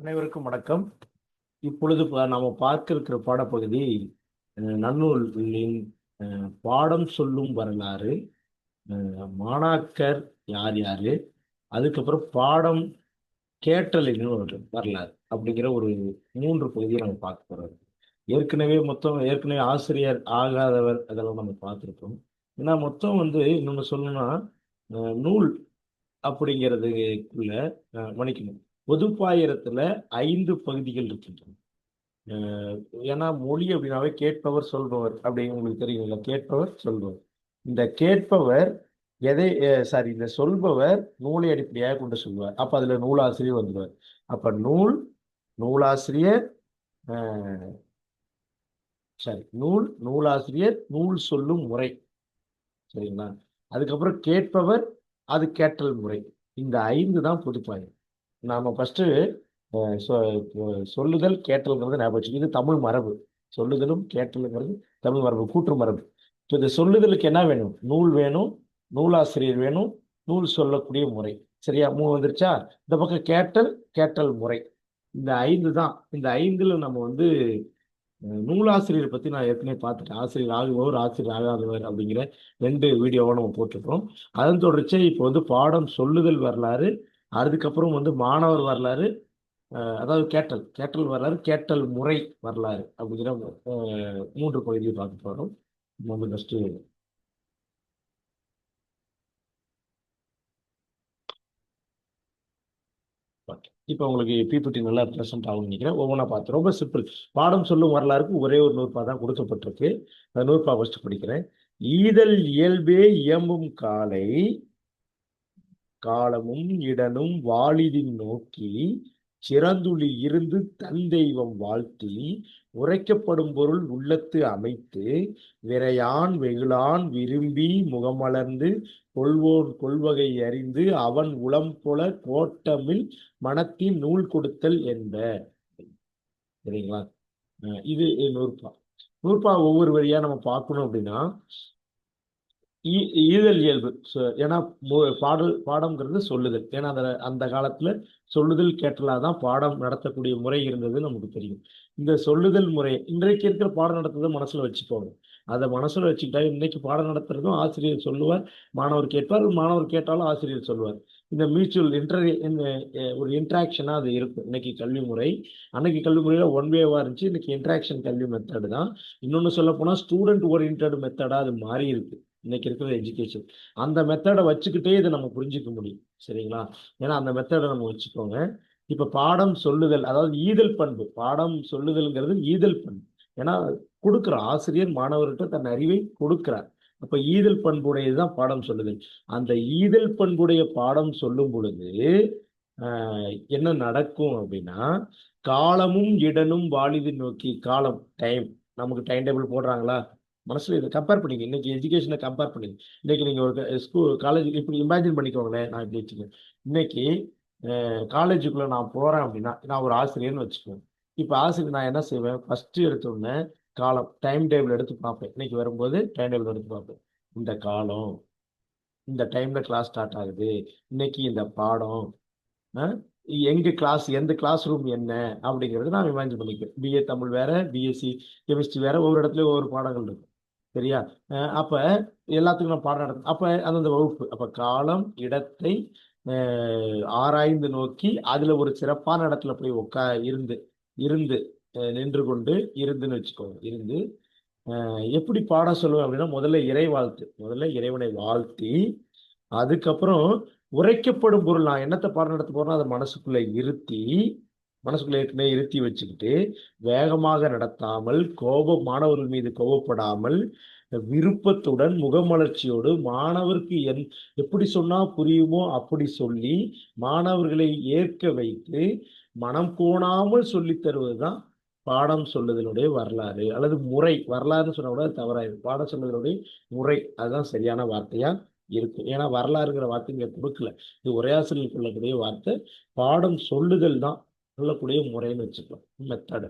அனைவருக்கும் வணக்கம். இப்பொழுது நாம பார்க்க இருக்கிற பாடப்பகுதி நன்னூலின் பாடம் சொல்லும் வரலாறு, மாணாக்கர் யார் யாரு, அதுக்கப்புறம் பாடம் கேட்டலின் ஒரு வரலாறு அப்படிங்கிற ஒரு 3 பகுதியை நம்ம பார்க்க போறோம். ஏற்கனவே ஆசிரியர் ஆகாதவர் அதெல்லாம் நம்ம பார்த்துருக்கோம். ஏன்னா மொத்தம் இன்னொன்று சொல்லணும்னா நூல் அப்படிங்கிறதுக்குள்ள மன்னிக்கணும், பொதுப்பாயிரத்துல 5 பகுதிகள் இருக்கின்றன. ஏன்னா மொழி அப்படின்னாவே கேட்பவர் சொல்பவர் அப்படி உங்களுக்கு தெரியுங்களா? கேட்பவர் சொல்பவர். இந்த கேட்பவர் இந்த சொல்பவர் நூலை அடிப்படையாக கொண்டு சொல்வார். அப்ப அதுல நூலாசிரியர் வந்துடுவார். அப்ப நூலாசிரியர் நூலாசிரியர், நூல் சொல்லும் முறை, சரிங்களா? அதுக்கப்புறம் கேட்பவர், அது கேட்டல் முறை. இந்த 5 தான் பொதுப்பாயிரம். நாம ஃபர்ஸ்ட் சொல்லுதல் கேட்டல்ங்கிறது ஞாபகம் வச்சுக்கோங்க. இது தமிழ் மரபு. சொல்லுதலும் கேட்டலுங்கிறது தமிழ் மரபு, கூற்று மரபு. இப்போ இந்த சொல்லுதலுக்கு என்ன வேணும்? நூல் வேணும், நூலாசிரியர் வேணும், நூல் சொல்லக்கூடிய முறை. சரியா? 3 வந்துருச்சா? இந்த பக்கம் கேட்டல் முறை. இந்த 5 தான். இந்த 5ல நம்ம நூலாசிரியர் பத்தி நான் ஏற்கனவே பார்த்துட்டேன். ஆசிரியர் ஆகுபவர், ஆசிரியர் ஆகாதவர் அப்படிங்கிற 2 வீடியோவை நம்ம போட்டிருக்கோம். அதன் தொடர்ச்சி இப்போ பாடம் சொல்லுதல் வரலாறு, அதுக்கப்புறம் மாணவர் வரலாறு, அதாவது கேட்டல் வரலாறு, கேட்டல் முறை வரலாறு அப்படிங்கிற 3 பகுதியை பார்க்க போறோம். ஃபர்ஸ்ட் இப்போ உங்களுக்கு பிபிடி நல்லா ப்ரெசென்ட் ஆகும்னு நினைக்கிறேன். ஒவ்வொன்றா பார்த்து ரொம்ப சிம்பிள். பாடம் சொல்லும் வரலாறுக்கு ஒரே ஒரு நூற்பா தான் கொடுக்கப்பட்டிருக்கு. அந்த நூற்பா ஃபர்ஸ்ட் படிக்கிறேன். ஈதல் இயல்பே இயம்பும் காலமும் இடனும் வாளிதின் நோக்கி சிறந்துளி இருந்து தன் தெய்வம் வாழ்த்தி உரைக்கப்படும் பொருள் உள்ளத்து அமைத்து விரையான் வெகுளான் விரும்பி முகமலர்ந்து கொள்வோன் கொள்வகை அறிந்து அவன் உளம் போல கோட்டமில் மனத்தின் நூல் கொடுத்தல் என்ப. சரிங்களா? இது நூற்பா ஒவ்வொரு வழியா நம்ம பார்க்கணும் அப்படின்னா, ஈதல் இயல்பு. ஏன்னா பாடம்ங்கிறது சொல்லுதல். ஏன்னா அந்த காலத்துல சொல்லுதல் கேட்டலாதான் பாடம் நடத்தக்கூடிய முறை இருந்தது நமக்கு தெரியும். இந்த சொல்லுதல் முறை இன்றைக்கு இருக்கிற பாடம் நடத்துறதை மனசுல வச்சுக்கோங்க. அதை மனசுல வச்சுக்கிட்டா இன்னைக்கு பாடம் நடத்துறதும் ஆசிரியர் சொல்லுவார், மாணவர் கேட்பார், மாணவர் கேட்டாலும் ஆசிரியர் சொல்லுவார். இந்த மியூச்சுவல் ஒரு இன்ட்ராக்ஷனா அது இருக்கும். இன்னைக்கு கல்வி முறை, அன்னைக்கு கல்வி முறையில ஒன் வேவா இருந்துச்சு. இன்னைக்கு இன்ட்ராக்ஷன் கல்வி மெத்தடு தான். இன்னொன்னு சொல்ல போனா ஸ்டூடெண்ட் ஓரியன்டட் மெத்தடா அது மாறி இருக்கு இன்னைக்கு இருக்கிற எஜுகேஷன். அந்த மெத்தடை வச்சுக்கிட்டே இதை நம்ம புரிஞ்சுக்க முடியும். சரிங்களா? ஏன்னா அந்த மெத்தடை நம்ம வச்சுக்கோங்க. இப்ப பாடம் சொல்லுதல், அதாவது ஈதல் பண்பு. பாடம் சொல்லுதல்ங்கிறது ஈதல் பண்பு. ஏன்னா கொடுக்குற ஆசிரியர் மாணவர்கிட்ட தன் அறிவை கொடுக்கிறார். அப்ப ஈதல் பண்புடையதுதான் பாடம் சொல்லுதல். அந்த ஈதல் பண்புடைய பாடம் சொல்லும் பொழுது என்ன நடக்கும் அப்படின்னா, காலமும் இடனும் வாலிது நோக்கி. காலம், டைம், நமக்கு டைம் டேபிள் போடுறாங்களா? மனசுல இதை கம்பேர் பண்ணிங்க. இன்னைக்கு எஜுகேஷனை கம்பேர் பண்ணிங்க. இன்னைக்கு நீங்க ஒரு காலேஜ் இப்படி இமேஜின் பண்ணிக்கோங்களேன். நான் இப்படி வச்சுக்கேன். இன்னைக்கு காலேஜுக்குள்ள நான் போறேன் அப்படின்னா, நான் ஒரு ஆசிரியர்னு வச்சுக்குவேன். இப்ப ஆசிரியர் நான் என்ன செய்வேன்? ஃபர்ஸ்ட் எடுத்தோடனே காலம், டைம் டேபிள் எடுத்து பார்ப்பேன். இன்னைக்கு வரும்போது டைம் டேபிள் எடுத்து பார்ப்பேன். இந்த காலம், இந்த டைம்ல கிளாஸ் ஸ்டார்ட் ஆகுது, இன்னைக்கு இந்த பாடம், எங்க கிளாஸ், எந்த கிளாஸ் ரூம் என்ன அப்படிங்கிறது நான் இமேஜின் பண்ணிக்குவேன். பிஏ தமிழ் வேற, பிஎஸ்சி கெமிஸ்ட்ரி வேற, ஒவ்வொரு இடத்துலயும் ஒவ்வொரு பாடங்கள் இருக்கும். சரியா? அப்ப எல்லாத்துக்கும் நான் பாடம் நடத்த, அப்ப அந்தந்த வகுப்பு, அப்ப காலம் இடத்தை ஆராய்ந்து நோக்கி அதுல ஒரு சிறப்பான இடத்துல போய் இருந்து இருந்து நின்று கொண்டு இருந்துன்னு வச்சுக்கோங்க. இருந்து எப்படி பாடம் சொல்லுவேன் அப்படின்னா, முதல்ல இறைவனை வாழ்த்தி, அதுக்கப்புறம் உரைக்கப்படும் பொருள், நான் என்னத்தை பாடம் நடத்த போறேன்னா அதை மனசுக்குள்ள ஏற்கனவே இருத்தி வச்சுக்கிட்டு, வேகமாக நடத்தாமல், மாணவர்கள் மீது கோபப்படாமல், விருப்பத்துடன் முகமலர்ச்சியோடு மாணவருக்கு எப்படி சொன்னா புரியுமோ அப்படி சொல்லி மாணவர்களை ஏற்க வைத்து மனம் கோணாமல் சொல்லி தருவதுதான் பாடம் சொல்லுதலுடைய வரலாறு அல்லது முறை. வரலாறுன்னு சொன்னா கூட தவறாயிரும். பாடம் சொல்லுதலுடைய முறை, அதுதான் சரியான வார்த்தையா இருக்கும். ஏன்னா வரலாறுங்கிற வார்த்தை இங்க கொடுக்கல. இது உரையாசிரியர் சொல்லக்கூடிய வார்த்தை. பாடம் சொல்லுதல் தான் சொல்லக்கூடிய முறைன்னு வச்சுக்கலாம், மெத்தடு.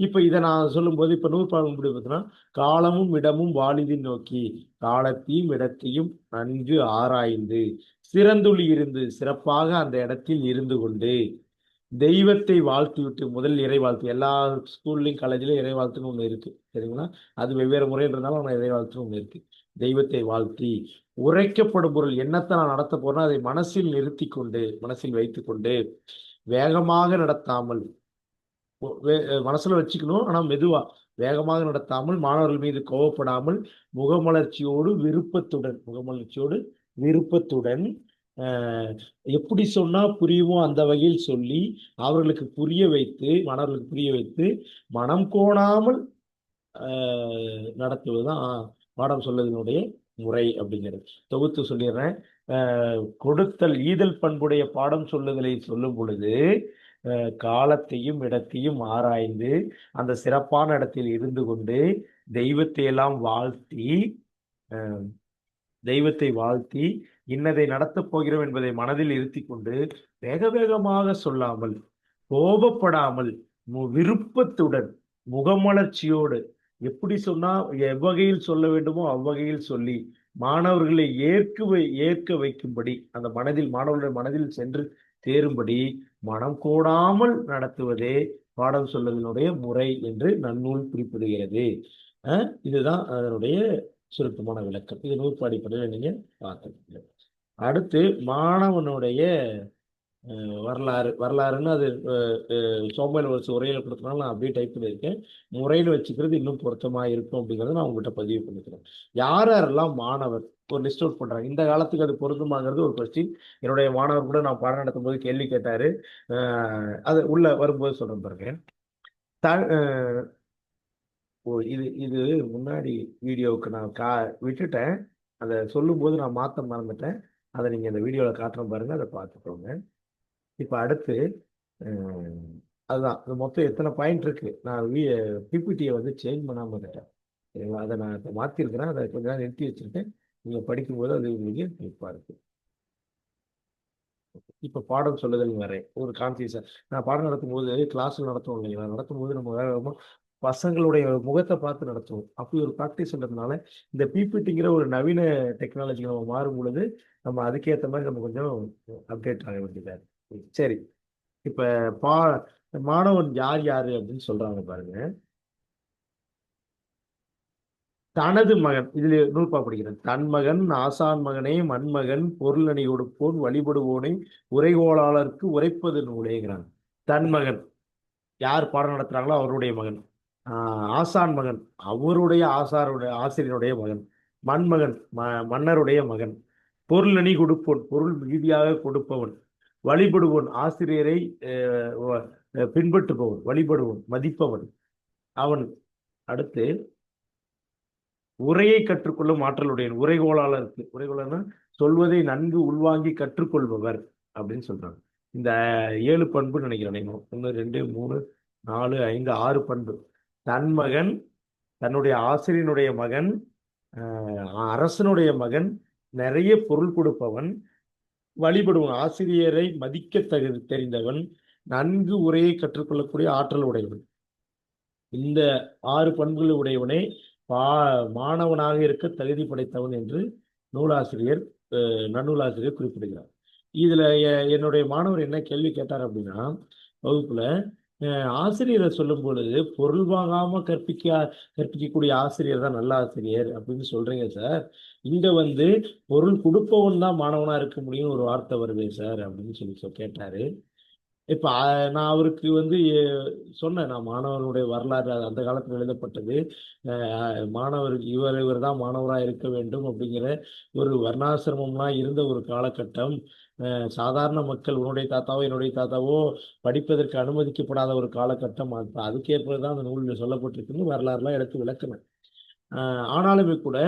இப்ப இதை நான் சொல்லும் போது இப்ப நூற்பாகம் பார்த்தீங்கன்னா, காலமும் இடமும் வாலிதின் நோக்கி, காலத்தையும் இடத்தையும் நன்கு ஆராய்ந்து, சிறந்துளி இருந்து, சிறப்பாக அந்த இடத்தில் இருந்து கொண்டு, தெய்வத்தை வாழ்த்து விட்டு முதல் இறை வாழ்த்து எல்லா ஸ்கூல்லையும் காலேஜ்லயும் இறை வாழ்த்துன்னு ஒன்று இருக்கு சரிங்களா. அது வெவ்வேறு முறைன்றதுனால ஆனால் இறை வாழ்த்துன்னு ஒன்று இருக்கு. தெய்வத்தை வாழ்த்தி உரைக்கப்படும் பொருள் என்னத்தை நான் நடத்த போறேன்னா அதை மனசில் நிறுத்தி கொண்டு மனசில் வைத்துக்கொண்டு வேகமாக நடத்தாமல் மனசுல வச்சுக்கணும். ஆனா மெதுவா வேகமாக நடத்தாமல் மாணவர்கள் மீது கோவப்படாமல் முகமலர்ச்சியோடு விருப்பத்துடன் எப்படி சொன்னா புரியுமோ அந்த வகையில் சொல்லி அவர்களுக்கு மாணவர்களுக்கு புரிய வைத்து மனம் கோணாமல் நடத்துவதுதான் பாடம் சொல்வதனுடைய முறை அப்படிங்கிறது. தொகுத்து சொல்லிடுறேன். கொடுத்தல் ஈதல் பண்புடைய பாடம் சொல்லுதலை சொல்லும் பொழுது காலத்தையும் இடத்தையும் ஆராய்ந்து அந்த சிறப்பான இடத்தில் இருந்து கொண்டு தெய்வத்தை எல்லாம் வாழ்த்தி இன்னதை நடத்தப் போகிறோம் என்பதை மனதில் இருத்தி கொண்டு வேக வேகமாக சொல்லாமல் கோபப்படாமல் விருப்பத்துடன் முகமலர்ச்சியோடு எப்படி சொன்னா எவ்வகையில் சொல்ல வேண்டுமோ அவ்வகையில் சொல்லி மாணவர்களை ஏற்க வைக்கும்படி அந்த மாணவர்களுடைய மனதில் சென்று தேரும்படி மனம் கோடாமல் நடத்துவதே பாடம் சொல்வதனுடைய முறை என்று நன்னூல் குறிப்பிடுகிறது. இதுதான் அதனுடைய சுருக்கமான விளக்கம். இது நூற்பாடி பதிவில் நீங்க பார்த்துக்கீங்க. அடுத்து மாணவனுடைய வரலாறுன்னு அது சோம்பல் வரிசை உரையில கொடுத்தனால நான் அப்படியே டைப் பண்ணியிருக்கேன். முறையில் வச்சுக்கிறது இன்னும் பொருத்தமாக இருக்கும் அப்படிங்கிறத நான் உங்கள்கிட்ட பதிவு பண்ணிக்கிறேன். யாரெல்லாம் மாணவர் ஒரு லிஸ்ட் அவுட் பண்றாங்க இந்த காலத்துக்கு அது பொருத்தமாகிறது ஒரு கொஸ்டின். என்னுடைய மாணவர் கூட நான் பாடம் நடத்தும் போது கேள்வி கேட்டாரு. அது உள்ள வரும்போது சொல்றேன் பாருங்க. இது இது முன்னாடி வீடியோவுக்கு நான் விட்டுட்டேன். அதை சொல்லும்போது நான் மாற்ற மறந்துட்டேன். அதை நீங்கள் இந்த வீடியோவில் காட்டுறேன் பாருங்கள், அதை பார்த்துக்கோங்க. இப்போ அடுத்து அதுதான் மொத்தம் எத்தனை பாயிண்ட் இருக்கு. நான் பிபிடியை வந்து சேஞ்ச் பண்ணாமல் இருந்தேன் சரிங்களா. அதை நான் இப்போ மாற்றிருக்கிறேன். அதை கொஞ்ச நேரம் நிறுத்தி வச்சுருக்கேன். நீங்கள் படிக்கும்போது அது உங்களுக்கு ஹெல்ப்பாக இருக்கு. இப்போ பாடம் சொல்லுதல் வரேன் ஒரு கான்சியஸாக நான் பாடம் நடத்தும்போது கிளாஸில் நடத்துவோம் இல்லைங்களா. நடத்தும்போது நம்ம வேகமாக பசங்களுடைய முகத்தை பார்த்து நடத்துவோம். அப்படி ஒரு ப்ராக்டிஸ்ன்றதுனால இந்த பிபிடிங்கிற ஒரு நவீன டெக்னாலஜி நம்ம மாறும் பொழுது நம்ம அதுக்கேற்ற மாதிரி நம்ம கொஞ்சம் அப்டேட் ஆக வேண்டியதா இருக்கு. சரி, இப்ப மாணவன் யாரு அப்படின்னு சொல்றாங்க பாருங்க. தனது மகன் இதுல நூற்பா படிக்கிறேன். தன் மகன் ஆசான் மகனே மண்மகன் பொருள் அணி கொடுப்போன் வழிபடுவோனை உரைகோளாளருக்கு உரைப்பது நூலேங்கிறாங்க. தன் மகன் யார் பாடம் நடத்துறாங்களோ அவருடைய மகன். ஆசான் மகன் அவருடைய ஆசிரியருடைய மகன். மண்மகன் மன்னருடைய மகன். பொருள் அணி கொடுப்போன் பொருள் மிகுதியாக கொடுப்பவன். வழிபடுவோன் ஆசிரியரை பின்பற்றுபவன் வழிபடுவோன் மதிப்பவன் அவன். அடுத்து உரையை கற்றுக்கொள்ளும் ஆற்றலுடையவன். உரைகோளாளர்னா சொல்வதை நன்கு உள்வாங்கி கற்றுக்கொள்பவர் அப்படின்னு சொல்றாங்க. இந்த 7 பண்பு நினைக்கிறேன். 1 2 3 4 5 6 பண்பு. தன் மகன், தன்னுடைய ஆசிரியனுடைய மகன், அரசனுடைய மகன், நிறைய பொருள் கொடுப்பவன், வழிபடுவன், ஆசிரியரை மதிக்க தெரிந்தவன், நன்கு உரையை கற்றுக்கொள்ளக்கூடிய ஆற்றல் உடையவன். இந்த 6 பண்புகள் உடையவனே மாணவனாக இருக்க தகுதி படைத்தவன் என்று நன்னூலாசிரியர் குறிப்பிடுகிறார். இதுல என்னுடைய மாணவர் என்ன கேள்வி கேட்டார் அப்படின்னா, வகுப்புல ஆசிரியரை சொல்லும் பொழுது பொருள் வாங்காம கற்பிக்கக்கூடிய ஆசிரியர் தான் நல்ல ஆசிரியர் அப்படின்னு சொல்றீங்க சார். இங்க வந்து பொருள் கொடுப்பவன் தான் மாணவனா இருக்க முடியும் ஒரு வார்த்தை வருது சார் அப்படின்னு சொல்லி கேட்டாரு. இப்ப நான் அவருக்கு வந்து சொன்னேன், நான் மாணவனுடைய வரலாறு அந்த காலத்தில் எழுதப்பட்டது. மாணவர் இவர் தான் மாணவராக இருக்க வேண்டும் அப்படிங்கிற ஒரு வர்ணாசிரமம்லாம் இருந்த ஒரு காலகட்டம். சாதாரண மக்கள் உன்னுடைய தாத்தாவோ என்னுடைய தாத்தாவோ படிப்பதற்கு அனுமதிக்கப்படாத ஒரு காலகட்டம். அதுக்கேற்பதான் அந்த நூலில் சொல்லப்பட்டிருக்குன்னு வரலாறுலாம் எடுத்து விளக்குனேன். ஆனாலுமே கூட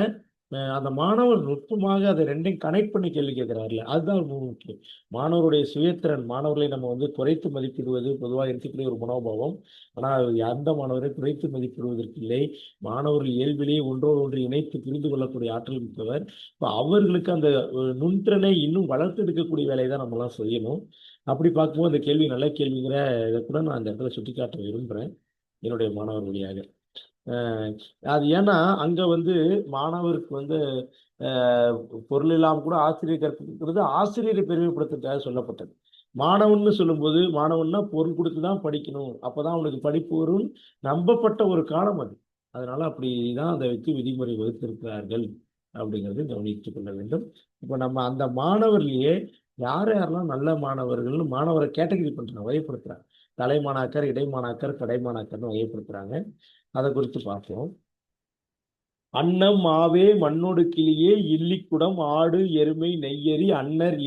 அந்த மாணவர் நுட்பமாக அதை ரெண்டையும் கனெக்ட் பண்ணி கேள்வி கேட்கிறாருல, அதுதான் முக்கியம். மாணவருடைய சுயத்திறன், மாணவர்களை நம்ம வந்து குறைத்து மதிப்பிடுவது பொதுவாக இருக்கக்கூடிய ஒரு மனோபாவம். ஆனால் அந்த மாணவரை குறைத்து மதிப்பிடுவதற்கு இல்லை. மாணவர்கள் இயல்பிலேயே ஒன்றோடு ஒன்று இணைத்து புரிந்து கொள்ளக்கூடிய ஆற்றல் மிக்கவர். இப்போ அவர்களுக்கு அந்த நுண்திறனை இன்னும் வளர்த்தெடுக்கக்கூடிய வேலையை தான் நம்மளாம் செய்யணும். அப்படி பார்க்கும்போது அந்த கேள்வி நல்ல கேள்விங்கிற இதை கூட நான் அந்த இடத்துல சுட்டிக்காட்ட விரும்புகிறேன் என்னுடைய மாணவர் வழியாக. அது ஏன்னா அங்க வந்து மாணவருக்கு வந்து பொருள் இல்லாமல் கூட ஆசிரியர் கற்பிக்கிறது ஆசிரியரை பெருமைப்படுத்துறதுக்காக சொல்லப்பட்டது. மாணவன்னு சொல்லும்போது மாணவன்னா பொருள் கொடுத்து தான் படிக்கணும், அப்பதான் அவனுக்கு படிப்பு வரும், நம்பப்பட்ட ஒரு காலம் அது. அதனால அப்படிதான் அதை வச்சு விதிமுறை வகுத்திருக்கிறார்கள் அப்படிங்கிறது கவனித்துக் கொள்ள வேண்டும். இப்போ நம்ம அந்த மாணவர்லயே யார் யாரெல்லாம் நல்ல மாணவர்கள்னு மாணவரை கேட்டகரி பண்றாங்க, வகைப்படுத்துறாங்க. தலைமாணாக்கர், இடைமாணாக்கர், கடைமாணாக்கர்னு வகைப்படுத்துறாங்க. அதை குறித்து பார்ப்போம். அன்னம் ஆவே மண்ணொடு கிளியே இல்லிக்குடம் ஆடு எருமை நெய்யரி அன்னர்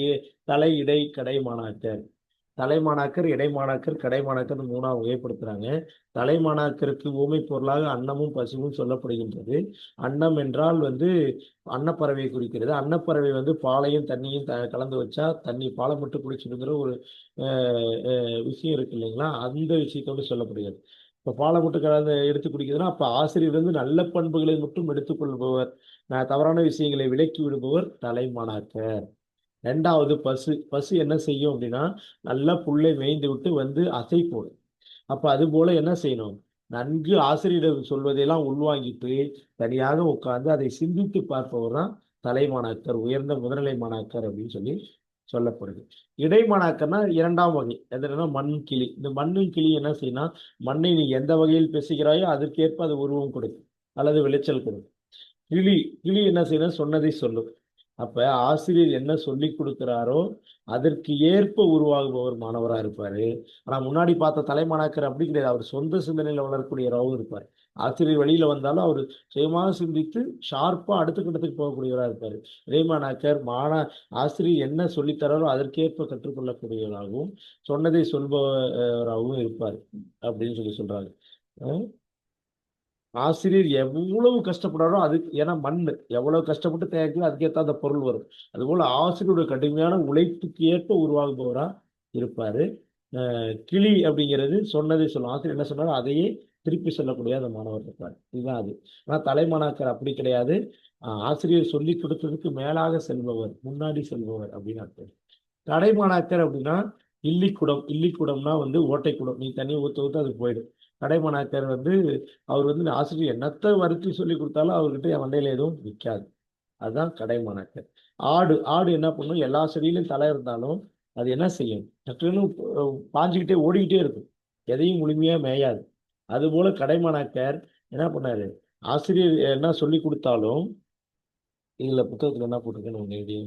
தலை இடை கடைமாணாக்கர். தலைமாணாக்கர், இடைமாணாக்கர், கடைமாணாக்கர் மூணா வகைப்படுத்துறாங்க. தலைமாணாக்கருக்கு ஊமை பொருளாக அன்னமும் பசுவும் சொல்லப்படுகின்றது. அன்னம் என்றால் அன்னப்பறவையை குறிக்கிறது. அன்னப்பறவை பாலையும் தண்ணியும் கலந்து வச்சா தண்ணி பாலை மட்டும் குடிச்சிடுங்கிற ஒரு விஷயம் இருக்கு இல்லைங்களா, அந்த விஷயத்தோடு சொல்லப்படுகிறது. இப்போ பாலை மட்டும் கலந்து எடுத்து குடிக்கிறதுனா அப்போ ஆசிரியர் நல்ல பண்புகளை மட்டும் எடுத்துக்கொள்பவர், தவறான விஷயங்களை விலக்கி விடுபவர் தலைமாணாக்கர். ரெண்டாவது பசு. பசு என்ன செய்யும் அப்படின்னா, நல்லா புல்லை மேய்ந்து விட்டு அசை போடும். அப்ப அது போல என்ன செய்யணும், நன்கு ஆசிரியர் சொல்வதையெல்லாம் உள்வாங்கிட்டு தனியாக உட்கார்ந்து அதை சிந்தித்து பார்ப்பவர் தான் தலைமாணாக்கர், உயர்ந்த முதுநிலை மாணாக்கர் அப்படின்னு சொல்லப்படுது. இடைமாணாக்கர்னா இரண்டாம் வகை. எதுனா மண் கிளி. இந்த மண்ணும் கிளி என்ன செய்யணும், மண்ணை நீ எந்த வகையில் பேசுகிறாயோ அதற்கேற்ப அது உருவம் கொடுக்கும் அல்லது விளைச்சல் கொடுக்கும். கிளி. கிளி என்ன செய்யணும், சொன்னதை சொல்லும். அப்ப ஆசிரியர் என்ன சொல்லி கொடுக்கிறாரோ அதற்கு ஏற்ப உருவாகுபவர் மாணவரா இருப்பாரு. ஆனா முன்னாடி பார்த்த தலைமாணாக்கர் அப்படி கிடையாது, அவர் சொந்த சிந்தனையில வளரக்கூடியவராகவும் இருப்பார். ஆசிரியர் வழியில வந்தாலும் அவர் சுயமாக சிந்தித்து ஷார்ப்பா அடுத்த கட்டத்துக்கு போகக்கூடியவராக இருப்பாரு. இறைமாணாக்கர் ஆசிரியர் என்ன சொல்லித்தராரோ அதற்கேற்ப கற்றுக்கொள்ளக்கூடியவராகவும் சொன்னதை சொல்பவராகவும் இருப்பார் அப்படின்னு சொல்றாங்க. ஆசிரியர் எவ்வளவு கஷ்டப்படுறாரோ அதுக்கு, ஏன்னா மண் எவ்வளவு கஷ்டப்பட்டு தயாரிக்கோ அதுக்கேற்ற அந்த பொருள் வரும். அதுபோல ஆசிரியருடைய கடுமையான உழைப்புக்கு ஏற்ப உருவாகுபவரா இருப்பாரு. கிளி அப்படிங்கிறது சொன்னதை சொல்லும், ஆசிரியர் என்ன சொன்னாலும் அதையே திருப்பி சொல்லக்கூடிய அந்த மாணவர் இருப்பார். இதுதான் அது. ஆனால் தலைமாணாக்கர் அப்படி கிடையாது. ஆசிரியர் சொல்லி கொடுத்ததுக்கு மேலாக செல்பவர், முன்னாடி செல்பவர் அப்படின்னு அர்த்தம். கடைமாணாக்கர் அப்படின்னா இல்லிக்குடம். இல்லிக்குடம்னா ஓட்டைக்குடம், நீ தண்ணியை ஊற்ற ஊற்ற அது போயிடும். கடைமாணாக்கர் அவர் ஆசிரியர் என்னத்தை வருத்தி சொல்லி கொடுத்தாலும் அவர்கிட்ட என் மண்டையில எதுவும் நிற்காது. அதுதான் கடைமாணாக்கர். ஆடு. ஆடு என்ன பண்ணும், எல்லா செடியிலும் தலை இருந்தாலும் அது என்ன செய்யும், டக்குன்னு பாஞ்சுக்கிட்டே ஓடிக்கிட்டே இருக்கும், எதையும் முழுமையா மேயாது. அதுபோல கடைமாணாக்கர் என்ன பண்ணாரு, ஆசிரியர் என்ன சொல்லி கொடுத்தாலும், இதுல புத்தகத்துல என்ன போட்டிருக்கேன்னு ஒண்ணு எழுதி,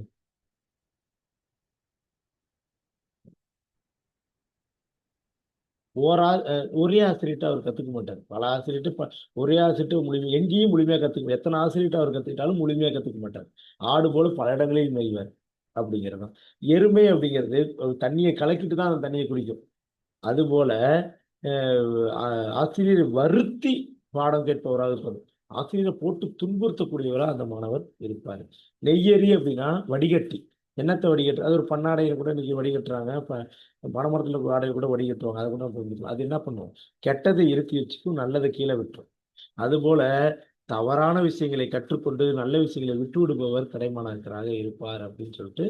ஒரே ஆசிரியர்கிட்ட அவர் கத்துக்க மாட்டார், பல ஆசிரியர்கிட்ட ஒரே ஆசிரியர்கிட்ட எங்கேயும் முழுமையா கத்துக்க, எத்தனை ஆசிரியர்கிட்ட அவர் கத்துக்கிட்டாலும் முழுமையா கத்துக்க மாட்டார். ஆடு போல பல இடங்களில் மேய்வார் அப்படிங்கிறது தான். எருமை அப்படிங்கிறது தண்ணியை கலக்கிட்டு தான் அந்த தண்ணியை குடிக்கும். அதுபோல ஆசிரியர் வருத்தி பாடம் கேட்பவராக இருப்பார். ஆசிரியரை போட்டு துன்புறுத்தக்கூடியவராக அந்த மாணவர் இருப்பார். நெய்யரி அப்படின்னா வடிகட்டி. என்னத்தை வடிகட்டு, அது ஒரு பண்ணாடையை கூட இன்னைக்கு வடிகட்டுறாங்க. பனைமரத்தில் ஆடையை கூட வடிகட்டுவாங்க, அதை கூட புரிஞ்சுக்கலாம். அது என்ன பண்ணுவோம், கெட்டதை இருத்தி வச்சுக்கும், நல்லதை கீழே விட்டுரும். அதுபோல தவறான விஷயங்களை கற்றுக்கொண்டு நல்ல விஷயங்களை விட்டு விடுபவர் கடைமாணாக்கராக இருப்பார் அப்படின்னு சொல்லிட்டு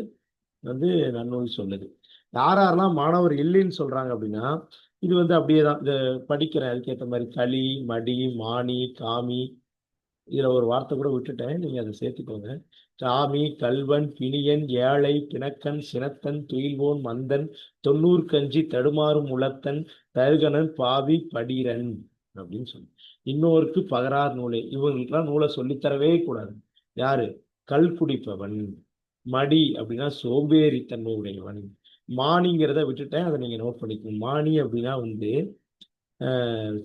நன்னூல் சொல்லுது. யாரெல்லாம் மாணவர் இல்லைன்னு சொல்றாங்க அப்படின்னா, இது அப்படியே தான். இந்த படிக்கிற அதுக்கேற்ற மாதிரி களி, மடி, மானி, காமி, இதுல ஒரு வார்த்தை கூட விட்டுட்டேன், நீங்க அதை சேர்த்துக்கோங்க. சாமி, கல்வன், பிணியன், ஏழை, பிணக்கன், சினத்தன், துயில்வோன், மந்தன், தொண்ணூறு கஞ்சி, தடுமாறும் உளத்தன், தருகனன், பாவி, படிரன் அப்படின்னு சொல்லி இன்னொருக்கு பகரார் நூலை. இவங்களுக்கெல்லாம் நூலை சொல்லித்தரவே கூடாது. யாரு, கல் குடிப்பவன். மடி அப்படின்னா சோம்பேறித்தன்மை உடையவன். மானிங்கிறத விட்டுட்டேன், அதை நீங்க நோட் பண்ணிக்கணும். மானி அப்படின்னா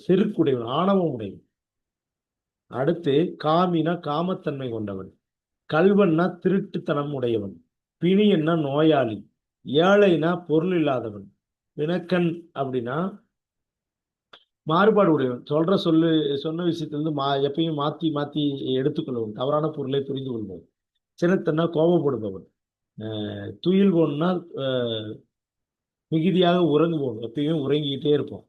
செருக்குடையவன், ஆணவம் உடையவன். அடுத்து காமினா காமத்தன்மை கொண்டவன். கல்வன்னா திருட்டுத்தனம் உடையவன். பிணியன்னா நோயாளி. ஏழைனா பொருள் இல்லாதவன். பிணக்கன் அப்படின்னா மாறுபாடு உடையவன், சொன்ன விஷயத்திலிருந்து எப்பயும் மாத்தி மாத்தி எடுத்துக்கொள்வன், தவறான பொருளை புரிந்து கொள்பவன். சினத்தன்னா கோபப்படுபவன். துயில்வோன்னா மிகுதியாக உறங்குவோம், எப்பயுமே உறங்கிக்கிட்டே இருப்போம்.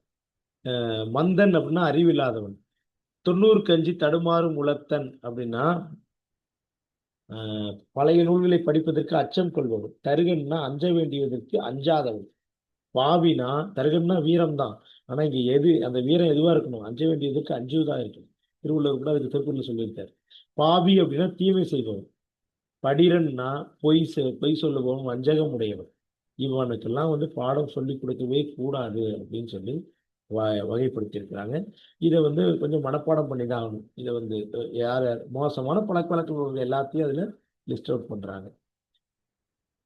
மந்தன் அப்படின்னா அறிவில்லாதவன். தொண்ணூறு கஞ்சி, தடுமாறும் உளத்தன் அப்படின்னா பழைய நூல்களை படிப்பதற்கு அச்சம் கொள்பவன். தருகன்னா அஞ்ச வேண்டியதற்கு அஞ்சாதவன். பாவினா, தருகன்னா வீரம் தான், ஆனா இங்க அந்த வீரம் எதுவா இருக்கணும், அஞ்ச வேண்டியதுக்கு அஞ்சுவதா இருக்கணும். திருவள்ளுவர் கூட அதுக்கு திருக்குறள் சொல்லியிருக்காரு. பாவி அப்படின்னா தீமை செய்பவன். படிரன்னா பொய் சொல்லுபவன், வஞ்சகம் உடையவன். இவனுக்கெல்லாம் வந்து பாடம் சொல்லி கொடுக்கவே கூடாது அப்படின்னு சொல்லி வகைப்படுத்தியிருக்கிறாங்க. இதை வந்து கொஞ்சம் மனப்பாடம் பண்ணி தான் ஆகணும். இதை வந்து யார் யார் மோசமான பழக்க வழக்கங்கள் எல்லாத்தையும் அதில் லிஸ்ட் அவுட் பண்ணுறாங்க.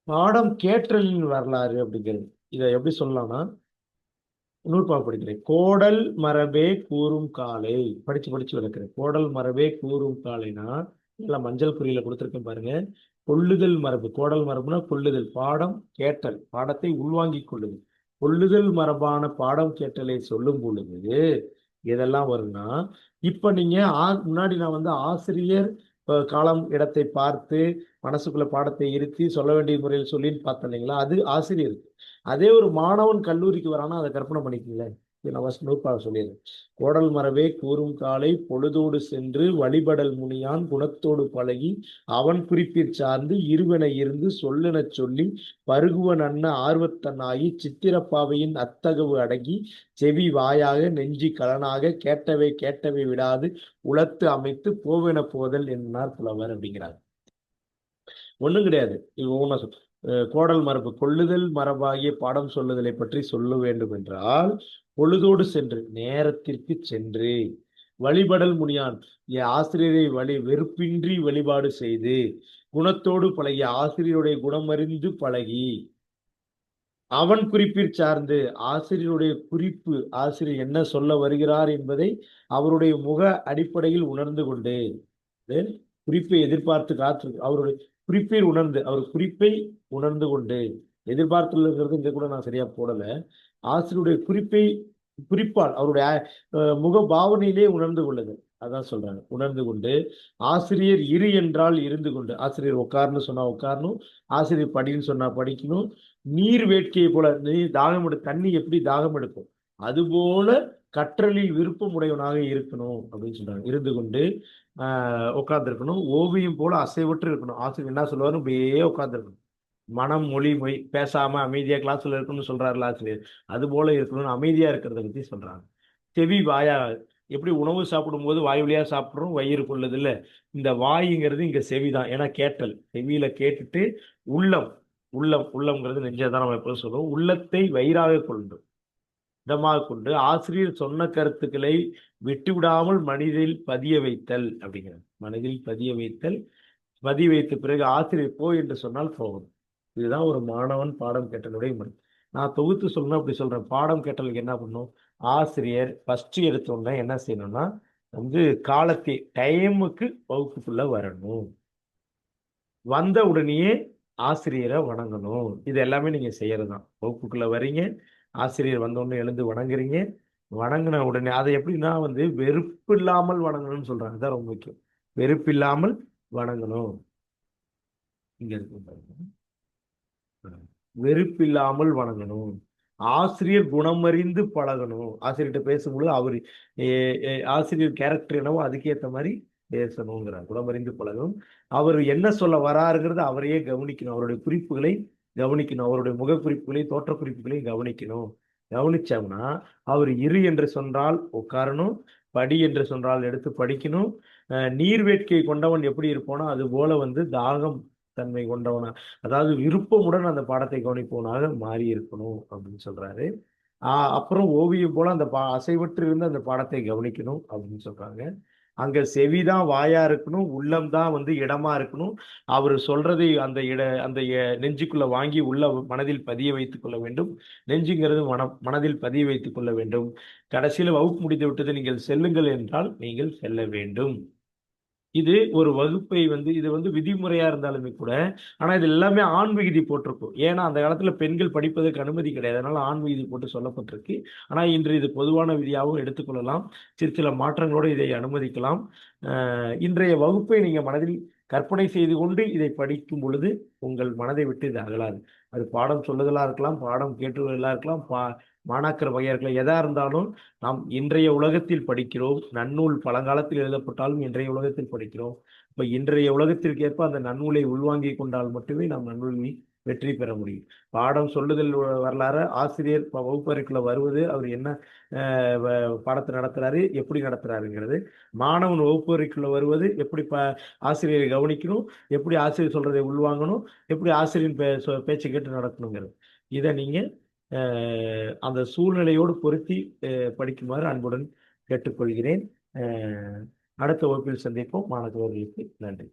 பாடம் கேட்டலின் வரலாறு அப்படிங்கிறது இதை எப்படி சொல்லலாம்னா, நூற்பாவை படிக்கிறேன். கோடல் மரபே கூறும் காலை படிச்சு படிச்சு விளக்குறேன். கோடல் மரபே கூறும் காலைனா எல்லாம் மஞ்சள் குறியில கொடுத்துருக்கேன் பாருங்க. கொள்ளுதல் மரபு, கோடல் மரபுனா கொள்ளுதல், பாடம் கேட்டல், பாடத்தை உள்வாங்கிக் கொள்ளுதல். கொள்ளுதல் மரபான பாடம் கேட்டலை சொல்லும் பொழுது இதெல்லாம் வரும்னா, இப்ப நீங்க முன்னாடி நான் வந்து ஆசிரியர் காலம் இடத்தை பார்த்து மனசுக்குள்ள பாடத்தை இருத்தி சொல்ல வேண்டிய முறையில் சொல்லின்னு பார்த்தேன் இல்லைங்களா, அது ஆசிரியருக்கு. அதே ஒரு மாணவன் கல்லூரிக்கு வரானா அதை கற்பனை பண்ணிக்கங்களேன். நான் ஃபர்ஸ்ட் நூற்பாவை சொல்லிடுறேன். கோடல் மரபே கூறும் காலை பொழுதோடு சென்று வழிபடல் முனியான் குணத்தோடு பழகி அவன் குறிப்பிற் சார்ந்து இருவன இருந்து சொல்லெனச் சொல்லி பருகுவன் அன்ன ஆர்வத்தனாகி சித்திரப்பாவையின் அத்தகவு அடங்கி செவி வாயாக நெஞ்சி கலனாக கேட்டவை கேட்டவை விடாது உளத்து அமைத்து போவென போதல் என்னார் புலவர் அப்படிங்கிறார். ஒண்ணும் கிடையாது. கோடல் மரபு கொள்ளுதல் மரபாகிய பாடம் சொல்லுதலை பற்றி சொல்ல வேண்டும் என்றால் பொழுதோடு சென்று நேரத்திற்கு சென்று வழிபடல் முனியான் ஆசிரியரை வெறுப்பின்றி வழிபாடு செய்து குணத்தோடு பழகி ஆசிரியருடைய குணமறிந்து பழகி அவன் குறிப்பிற் சார்ந்து ஆசிரியருடைய குறிப்பு, ஆசிரியர் என்ன சொல்ல வருகிறார் என்பதை அவருடைய முக அடிப்படையில் உணர்ந்து கொண்டு குறிப்பை எதிர்பார்த்து காத்து அவருடைய குறிப்பை உணர்ந்து அவர் குறிப்பை உணர்ந்து கொண்டு எதிர்பார்த்துள்ளது இங்க கூட நான் சரியா போடல. ஆசிரியருடைய குறிப்பால் அவருடைய முக பாவனையிலே உணர்ந்து கொள்ளுது. அதான் சொல்றாங்க. உணர்ந்து கொண்டு ஆசிரியர் இரு என்றால் இருந்து கொண்டு, ஆசிரியர் உட்கார்னு சொன்னா உட்காரணும், ஆசிரியர் படின்னு சொன்னா படிக்கணும். நீர் வேட்கையை போல தாகம் தண்ணி எப்படி தாகம் எடுக்கும் அதுபோல கற்றலில் விருப்பம் உடையவனாக இருக்கணும் அப்படின்னு சொல்றாங்க. இருந்து கொண்டு உட்கார்ந்துருக்கணும். ஓவியம் போல அசைவற்று இருக்கணும். ஆசிரியர் என்ன சொல்லுவாரு, அப்படியே உட்கார்ந்துருக்கணும். மனம் மொழி மொய் பேசாம அமைதியா கிளாஸ்ல இருக்கணும்னு சொல்றாருல ஆசிரியர், அது போல இருக்கணும்னு அமைதியா இருக்கிறத பத்தி சொல்றாங்க. செவி வாயா, எப்படி உணவு சாப்பிடும் போது வாய் வழியா சாப்பிட்றோம், வயிறு கொள்ளுது இல்ல, இந்த வாயுங்கிறது இங்க செவிதான். ஏன்னா கேட்டல், செவியில கேட்டுட்டு உள்ளம், உள்ளம்ங்கிறது நெஞ்சதான் நம்ம எப்போதும் சொல்லுவோம். உள்ளத்தை வயிறாக கொண்டு இதமாக கொண்டு ஆசிரியர் சொன்ன கருத்துக்களை விட்டுவிடாமல் மனதில் பதிய வைத்தல் அப்படிங்கிறது. மனதில் பதிய வைத்தல், பதிய வைத்த பிறகு ஆசிரியர் போ என்று சொன்னால் போகும். இதுதான் ஒரு மாணவன் பாடம் கேட்டலுடைய முறை. நான் தொகுத்து சொல்லணும் அப்படி சொல்றேன். பாடம் கேட்டலுக்கு என்ன பண்ணும், ஆசிரியர் ஃபர்ஸ்ட் எடுத்தோன்னா என்ன செய்யணும்னா வந்து காலத்தை டைமுக்கு வகுப்புக்குள்ள வரணும். வந்த உடனேயே ஆசிரியரை வணங்கணும். இது எல்லாமே நீங்க செய்யறதுதான். வகுப்புக்குள்ள வரீங்க, ஆசிரியர் வந்தோடனே எழுந்து வணங்குறீங்க. வணங்கின உடனே அதை எப்படின்னா வந்து வெறுப்பு இல்லாமல் வணங்கணும்னு சொல்றாங்க. அதுதான் ரொம்ப முக்கியம். வெறுப்பு இல்லாமல் வணங்கணும். இங்க இருக்கு, வெறுப்பு இல்லாமல் வணங்கணும். ஆசிரியர் குணமறிந்து பழகணும். ஆசிரியர்கிட்ட பேசும்பொழுது அவர் ஆசிரியர் கேரக்டர் என்னவோ அதுக்கேற்ற மாதிரி பேசணுங்கிறார். குணமறிந்து பழகணும். அவர் என்ன சொல்ல வராருங்கிறத அவரையே கவனிக்கணும். அவருடைய குறிப்புகளை கவனிக்கணும். அவருடைய முக குறிப்புகளையும் தோற்ற குறிப்புகளையும் கவனிக்கணும். கவனிச்சோம்னா அவர் இரு என்று சொன்னால் உட்காரணும், படி என்று சொன்னால் எடுத்து படிக்கணும். நீர் வேட்கை கொண்டவன் எப்படி இருப்பானோ அது போல வந்து தாகம் தன்மை கொண்டவனா, அதாவது விருப்பமுடன் அந்த பாடத்தை கவனிப்பவனாக மாறி இருக்கணும் அப்படின்னு சொல்றாரு. அப்புறம் ஓவியம் போல அந்த அசைவற்று இருந்து அந்த பாடத்தை கவனிக்கணும் அப்படின்னு சொல்றாங்க. அங்க செவிதான் வாயா இருக்கணும், உள்ளம் தான் வந்து இடமா இருக்கணும். அவர் சொல்றதை அந்த நெஞ்சுக்குள்ள வாங்கி உள்ள மனதில் பதிய வைத்துக் கொள்ள வேண்டும். நெஞ்சுங்கிறது மனதில் பதிய வைத்துக் கொள்ள வேண்டும். கடைசியில் வகுப்பு முடித்து விட்டது நீங்கள் செல்லுங்கள் என்றால் நீங்கள் செல்ல வேண்டும். இது ஒரு வகுப்பை வந்து இது வந்து விதிமுறையா இருந்தாலுமே கூட, ஆனா இது எல்லாமே ஆண் விகுதி போட்டிருக்கும். ஏன்னா அந்த காலத்துல பெண்கள் படிப்பதற்கு அனுமதி கிடையாது. அதனால ஆண் விகுதி போட்டு சொல்லப்பட்டிருக்கு. ஆனா இன்று இது பொதுவான விதியாகவும் எடுத்துக்கொள்ளலாம். சில மாற்றங்களோடு இதை அனுமதிக்கலாம். இன்றைய வகுப்பை நீங்க மனதில் கற்பனை செய்து கொண்டு இதை படிக்கும் பொழுது உங்கள் மனதை விட்டு இது அகலாது. அது பாடம் சொல்லுதலா இருக்கலாம், பாடம் கேட்டுவதெல்லாம் இருக்கலாம், மாணாக்கர் வகையா இருக்கலாம். எதா இருந்தாலும் நாம் இன்றைய உலகத்தில் படிக்கிறோம். நன்னூல் பழங்காலத்தில் எழுதப்பட்டாலும் இன்றைய உலகத்தில் படிக்கிறோம். இப்ப இன்றைய உலகத்திற்கு ஏற்ப அந்த நன்னூலை உள்வாங்கி கொண்டால் மட்டுமே நாம் நன்னூலில் வெற்றி பெற முடியும். பாடம் சொல்லுதல் வரலாறு, ஆசிரியர் வகுப்பறைக்குள்ள வருவது, அவர் என்ன பாடத்தை நடத்துறாரு, எப்படி நடத்துறாருங்கிறது, மாணவன் வகுப்பறைக்குள்ள வருவது, எப்படி ஆசிரியரை கவனிக்கணும், எப்படி ஆசிரியர் சொல்றதை உள்வாங்கணும், எப்படி ஆசிரியரின் பேச்சை கேட்டு நடக்கணுங்கிறது. இதை நீங்கள் அந்த சூழ்நிலையோடு பொருத்தி படிக்குமாறு அன்புடன் கேட்டுக்கொள்கிறேன். அடுத்த வகுப்பில் சந்திப்போம். மாணவர்களுக்கு நன்றி.